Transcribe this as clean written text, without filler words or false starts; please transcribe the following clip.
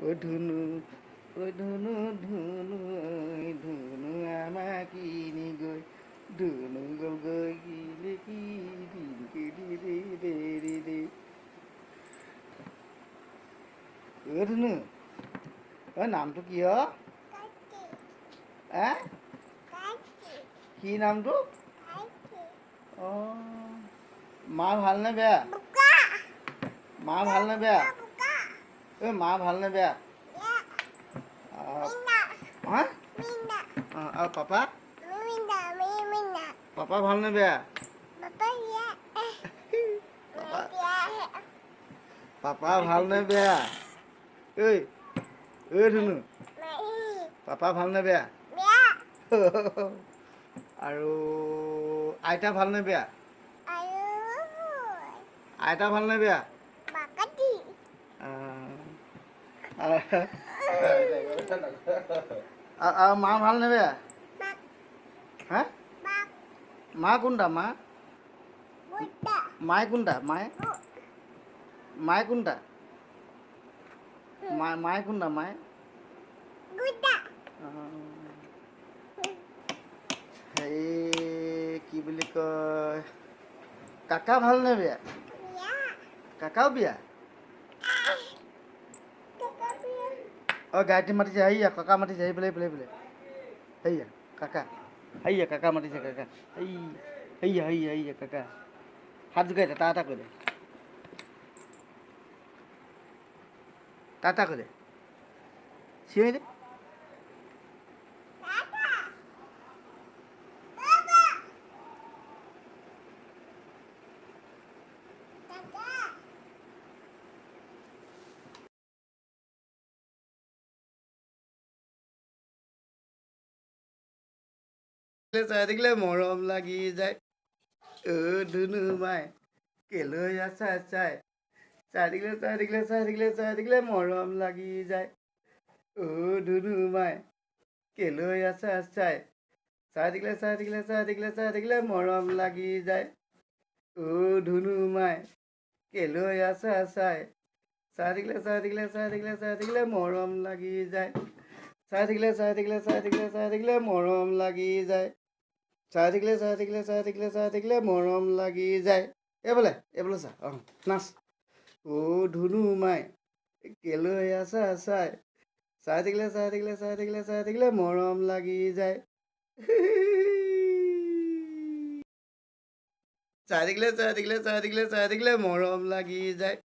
ও ধুনু ধুনু ঐ ধুনু আমাক কিনি গৈ ধুনু গ'ল গৈ কিলি কি রে ও ধুনু নামটো কি কি নামটো মা ভালনে বেয়া মা ভালনে বেয়া মা ভালনে বেয়া হা আৰু পাপা পাপা ভালনে বেয়া পাপা ভালনে বেয়া ঐ ধুনু পাপা ভালনে বেয়া আৰু আইতা ভালনে বেয়া আইতা ভালনে বেয়া আৰু মা ভালনে বেয়া হা মা কোনটা মায়ে কোনটা মায়ে কোনটা মায়ে কোনটা মায়ে হেৰি কি বুলি কয় কাকা ভালনে বেয়া কাকাও বিয়া গায়ত্ৰী মাতিছে হেৰিয়া কাকা মাতিছে এইফালে হেৰিয়া কাকা মাতিছে কাকা হেৰিয়া কাকা হাত জোকাই দে টা কৈ দে টা কৈ দে চিঞৰি দে চাই থাকিলে মৰম লাগি যায় ধুনু মাই কেলৈ আছা চাই থাকিলে মৰম লাগি যায় ধুনু মাই কেলৈ আছা চাই থাকিলে মৰম লাগি যায় ধুনু মাই কেলৈ আছা চাই থাকিলে মৰম লাগি যায় থাকিলে মৰম লাগি যায় থাকিলে মৰম লাগি যায় এইবোলে চা নাচ ধুনু মাই কেলৈ আছা চাই থাকিলে মৰম লাগি যায় থাকিলে মৰম লাগি যায়